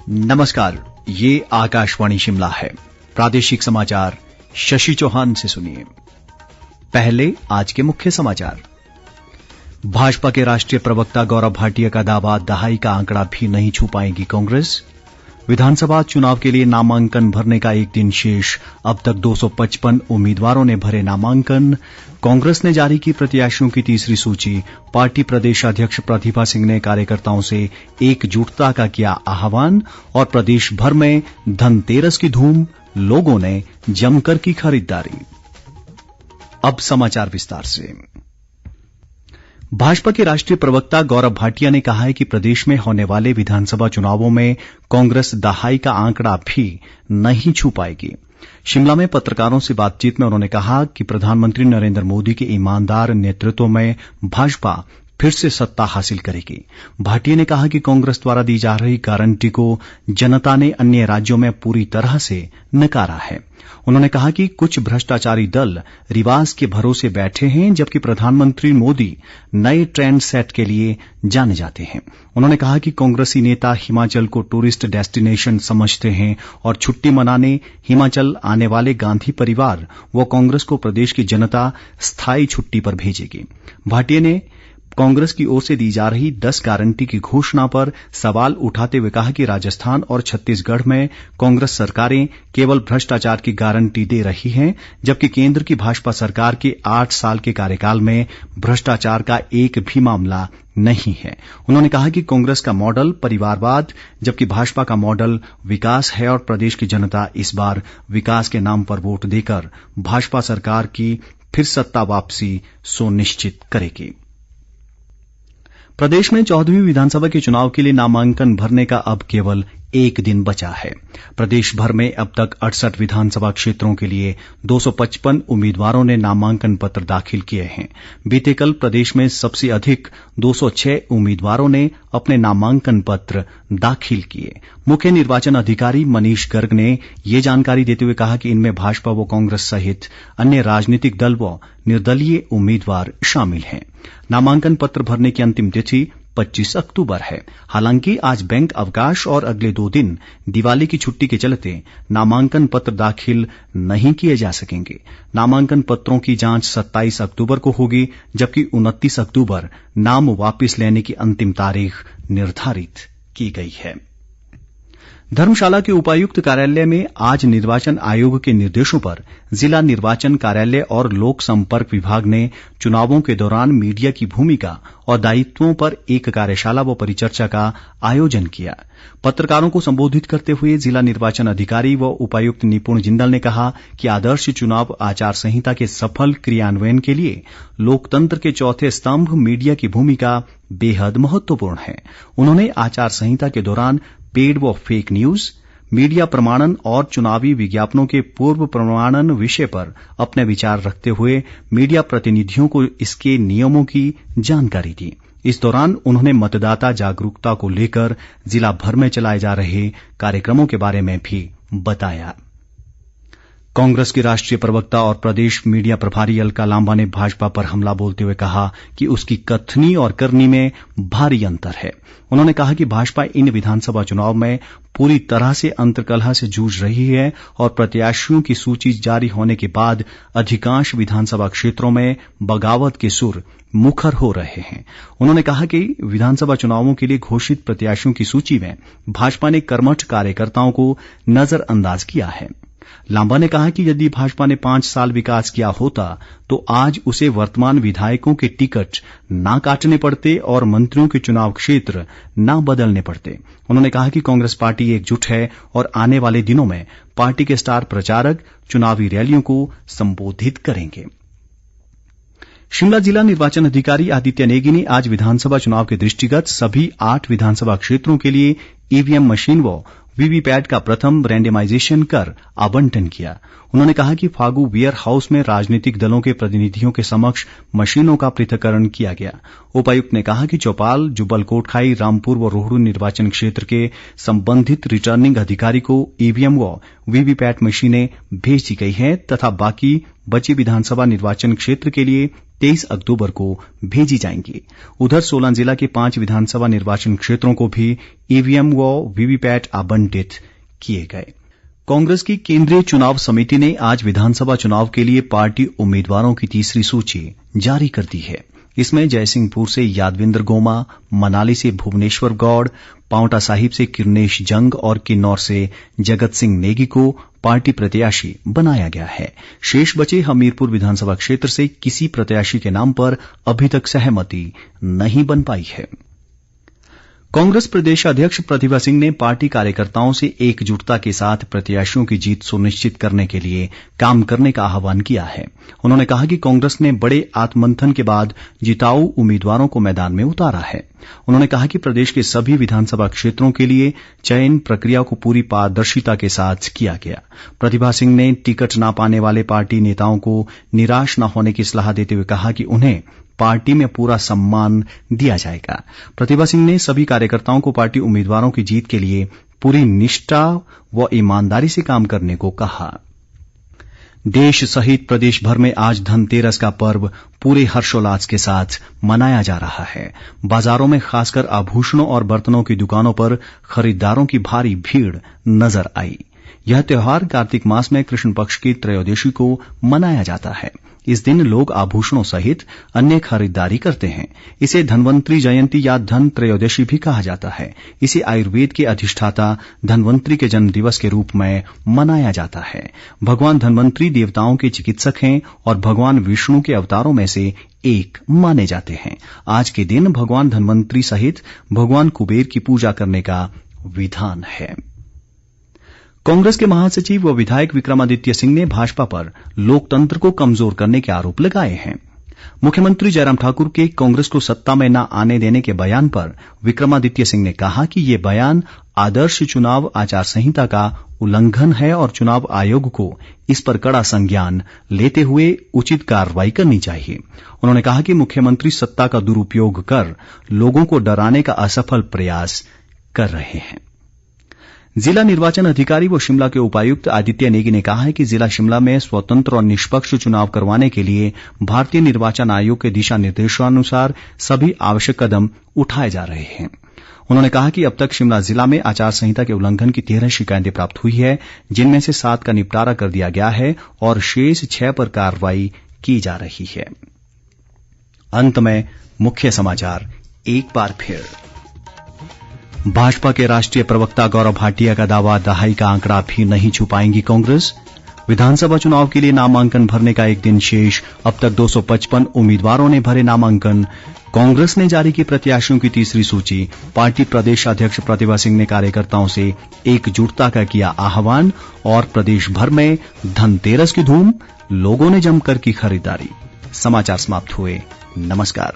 नमस्कार, ये आकाशवाणी शिमला है। प्रादेशिक समाचार शशि चौहान से सुनिए। पहले आज के मुख्य समाचार। भाजपा के राष्ट्रीय प्रवक्ता गौरव भाटिया का दावा, दहाई का आंकड़ा भी नहीं छू पाएगी कांग्रेस। विधानसभा चुनाव के लिए नामांकन भरने का एक दिन शेष, अब तक 255 उम्मीदवारों ने भरे नामांकन। कांग्रेस ने जारी की प्रत्याशियों की तीसरी सूची। पार्टी प्रदेश अध्यक्ष प्रतिभा सिंह ने कार्यकर्ताओं से एकजुटता का किया आह्वान। और प्रदेश भर में धनतेरस की धूम, लोगों ने जमकर की खरीदारी। अब समाचार विस्तार से। भाजपा के राष्ट्रीय प्रवक्ता गौरव भाटिया ने कहा है कि प्रदेश में होने वाले विधानसभा चुनावों में कांग्रेस दहाई का आंकड़ा भी नहीं छू पाएगी। शिमला में पत्रकारों से बातचीत में उन्होंने कहा कि प्रधानमंत्री नरेंद्र मोदी के ईमानदार नेतृत्व में भाजपा फिर से सत्ता हासिल करेगी। भाटिया ने कहा कि कांग्रेस द्वारा दी जा रही गारंटी को जनता ने अन्य राज्यों में पूरी तरह से नकारा है। उन्होंने कहा कि कुछ भ्रष्टाचारी दल रिवाज के भरोसे बैठे हैं, जबकि प्रधानमंत्री मोदी नए ट्रेंड सेट के लिए जाने जाते हैं। उन्होंने कहा कि कांग्रेसी नेता हिमाचल को टूरिस्ट डेस्टिनेशन समझते हैं और छुट्टी मनाने हिमाचल आने वाले गांधी परिवार व कांग्रेस को प्रदेश की जनता स्थायी छुट्टी पर भेजेगी। भाटिया ने कांग्रेस की ओर से दी जा रही 10 गारंटी की घोषणा पर सवाल उठाते हुए कहा कि राजस्थान और छत्तीसगढ़ में कांग्रेस सरकारें केवल भ्रष्टाचार की गारंटी दे रही हैं, जबकि केंद्र की भाजपा सरकार के 8 साल के कार्यकाल में भ्रष्टाचार का एक भी मामला नहीं है। उन्होंने कहा कि कांग्रेस का मॉडल परिवारवाद, जबकि भाजपा का मॉडल विकास है और प्रदेश की जनता इस बार विकास के नाम पर वोट देकर भाजपा सरकार की फिर सत्ता वापसी सुनिश्चित करेगी। प्रदेश में 14वीं विधानसभा के चुनाव के लिए नामांकन भरने का अब केवल एक दिन बचा है। प्रदेश भर में अब तक 68 विधानसभा क्षेत्रों के लिए 255 उम्मीदवारों ने नामांकन पत्र दाखिल किए हैं। बीते कल प्रदेश में सबसे अधिक 206 उम्मीदवारों ने अपने नामांकन पत्र दाखिल किए। मुख्य निर्वाचन अधिकारी मनीष गर्ग ने ये जानकारी देते हुए कहा कि इनमें भाजपा व कांग्रेस सहित अन्य राजनीतिक दल व निर्दलीय उम्मीदवार शामिल हैं। नामांकन पत्र भरने की अंतिम तिथि 25 अक्टूबर है। हालांकि आज बैंक अवकाश और अगले 2 दिन दिवाली की छुट्टी के चलते नामांकन पत्र दाखिल नहीं किए जा सकेंगे। नामांकन पत्रों की जांच 27 अक्टूबर को होगी, जबकि 29 अक्टूबर नाम वापस लेने की अंतिम तारीख निर्धारित की गई है। धर्मशाला के उपायुक्त कार्यालय में आज निर्वाचन आयोग के निर्देशों पर जिला निर्वाचन कार्यालय और लोक संपर्क विभाग ने चुनावों के दौरान मीडिया की भूमिका और दायित्वों पर एक कार्यशाला व परिचर्चा का आयोजन किया। पत्रकारों को संबोधित करते हुए जिला निर्वाचन अधिकारी व उपायुक्त निपुण जिंदल ने कहा कि आदर्श चुनाव आचार संहिता के सफल क्रियान्वयन के लिए लोकतंत्र के चौथे स्तंभ मीडिया की भूमिका बेहद महत्वपूर्ण है। उन्होंने आचार संहिता के दौरान पेड व फेक न्यूज, मीडिया प्रमाणन और चुनावी विज्ञापनों के पूर्व प्रमाणन विषय पर अपने विचार रखते हुए मीडिया प्रतिनिधियों को इसके नियमों की जानकारी दी। इस दौरान उन्होंने मतदाता जागरूकता को लेकर जिला भर में चलाए जा रहे कार्यक्रमों के बारे में भी बताया। कांग्रेस के राष्ट्रीय प्रवक्ता और प्रदेश मीडिया प्रभारी अलका लांबा ने भाजपा पर हमला बोलते हुए कहा कि उसकी कथनी और करनी में भारी अंतर है। उन्होंने कहा कि भाजपा इन विधानसभा चुनाव में पूरी तरह से अंतर्कलह से जूझ रही है और प्रत्याशियों की सूची जारी होने के बाद अधिकांश विधानसभा क्षेत्रों में बगावत के सुर मुखर हो रहे हैं। उन्होंने कहा कि विधानसभा चुनावों के लिए घोषित प्रत्याशियों की सूची में भाजपा ने कर्मठ कार्यकर्ताओं को नजरअंदाज किया है। लांबा ने कहा कि यदि भाजपा ने 5 साल विकास किया होता तो आज उसे वर्तमान विधायकों के टिकट ना काटने पड़ते और मंत्रियों के चुनाव क्षेत्र ना बदलने पड़ते। उन्होंने कहा कि कांग्रेस पार्टी एकजुट है और आने वाले दिनों में पार्टी के स्टार प्रचारक चुनावी रैलियों को संबोधित करेंगे। शिमला जिला निर्वाचन अधिकारी आदित्य नेगी ने आज विधानसभा चुनाव के दृष्टिगत सभी 8 विधानसभा क्षेत्रों के लिए ईवीएम मशीन व वीवीपैट का प्रथम रैंडमाइजेशन कर आवंटन किया। उन्होंने कहा कि फागू वेयर हाउस में राजनीतिक दलों के प्रतिनिधियों के समक्ष मशीनों का पृथक्करण किया गया। उपायुक्त ने कहा कि चौपाल, जुब्बल कोटखाई, रामपुर व रोहडू निर्वाचन क्षेत्र के संबंधित रिटर्निंग अधिकारी को ईवीएम व वीवीपैट मशीनें भेज दी गई हैं तथा बाकी बचे विधानसभा निर्वाचन क्षेत्र के लिए 23 अक्टूबर को भेजी जाएंगी। उधर सोलन जिला के 5 विधानसभा निर्वाचन क्षेत्रों को भी ईवीएम व वीवीपैट आवंटित किए गए। कांग्रेस की केंद्रीय चुनाव समिति ने आज विधानसभा चुनाव के लिए पार्टी उम्मीदवारों की तीसरी सूची जारी कर दी है। इसमें जयसिंहपुर से यादविंद्र गोमा, मनाली से भुवनेश्वर गौड़, पांवटा साहिब से किरनेश जंग और किन्नौर से जगत सिंह नेगी को पार्टी प्रत्याशी बनाया गया है। शेष बचे हमीरपुर विधानसभा क्षेत्र से किसी प्रत्याशी के नाम पर अभी तक सहमति नहीं बन पाई है। कांग्रेस प्रदेशाध्यक्ष प्रतिभा सिंह ने पार्टी कार्यकर्ताओं से एकजुटता के साथ प्रत्याशियों की जीत सुनिश्चित करने के लिए काम करने का आह्वान किया है। उन्होंने कहा कि कांग्रेस ने बड़े आत्ममंथन के बाद जिताऊ उम्मीदवारों को मैदान में उतारा है। उन्होंने कहा कि प्रदेश के सभी विधानसभा क्षेत्रों के लिए चयन प्रक्रिया को पूरी पारदर्शिता के साथ किया गया। प्रतिभा सिंह ने टिकट न पाने वाले पार्टी नेताओं को निराश न होने की सलाह देते हुए कहा कि उन्हें पार्टी में पूरा सम्मान दिया जाएगा। प्रतिभा सिंह ने सभी कार्यकर्ताओं को पार्टी उम्मीदवारों की जीत के लिए पूरी निष्ठा व ईमानदारी से काम करने को कहा। देश सहित प्रदेश भर में आज धनतेरस का पर्व पूरे हर्षोल्लास के साथ मनाया जा रहा है। बाजारों में खासकर आभूषणों और बर्तनों की दुकानों पर खरीदारों की भारी भीड़ नजर आई। यह त्योहार कार्तिक मास में कृष्ण पक्ष की त्रयोदशी को मनाया जाता है। इस दिन लोग आभूषणों सहित अन्य खरीदारी करते हैं। इसे धन्वंतरी जयंती या धन त्रयोदशी भी कहा जाता है। इसे आयुर्वेद के अधिष्ठाता धन्वंतरी के जन्म दिवस के रूप में मनाया जाता है। भगवान धन्वंतरी देवताओं के चिकित्सक हैं और भगवान विष्णु के अवतारों में से एक माने जाते हैं। आज के दिन भगवान धन्वंतरी सहित भगवान कुबेर की पूजा करने का विधान है। कांग्रेस के महासचिव व विधायक विक्रमादित्य सिंह ने भाजपा पर लोकतंत्र को कमजोर करने के आरोप लगाए हैं। मुख्यमंत्री जयराम ठाकुर के कांग्रेस को सत्ता में न आने देने के बयान पर विक्रमादित्य सिंह ने कहा कि ये बयान आदर्श चुनाव आचार संहिता का उल्लंघन है और चुनाव आयोग को इस पर कड़ा संज्ञान लेते हुए उचित कार्रवाई करनी चाहिए। उन्होंने कहा कि मुख्यमंत्री सत्ता का दुरुपयोग कर लोगों को डराने का असफल प्रयास कर रहे हैं। जिला निर्वाचन अधिकारी व शिमला के उपायुक्त आदित्य नेगी ने कहा है कि जिला शिमला में स्वतंत्र और निष्पक्ष चुनाव करवाने के लिए भारतीय निर्वाचन आयोग के दिशा निर्देशानुसार सभी आवश्यक कदम उठाए जा रहे हैं। उन्होंने कहा कि अब तक शिमला जिला में आचार संहिता के उल्लंघन की 13 शिकायतें प्राप्त हुई है, जिनमें से 7 का निपटारा कर दिया गया है और शेष 6 पर कार्रवाई की जा रही है। अंत में मुख्य समाचार एक बार फिर। भाजपा के राष्ट्रीय प्रवक्ता गौरव भाटिया का दावा, दहाई का आंकड़ा भी नहीं छू पाएंगी कांग्रेस। विधानसभा चुनाव के लिए नामांकन भरने का एक दिन शेष, अब तक 255 उम्मीदवारों ने भरे नामांकन। कांग्रेस ने जारी की प्रत्याशियों की तीसरी सूची। पार्टी प्रदेशाध्यक्ष प्रतिभा सिंह ने कार्यकर्ताओं से एकजुटता का किया आह्वान और प्रदेश भर में धनतेरस की धूम, लोगों ने जमकर की खरीदारी। समाचार समाप्त हुए। नमस्कार।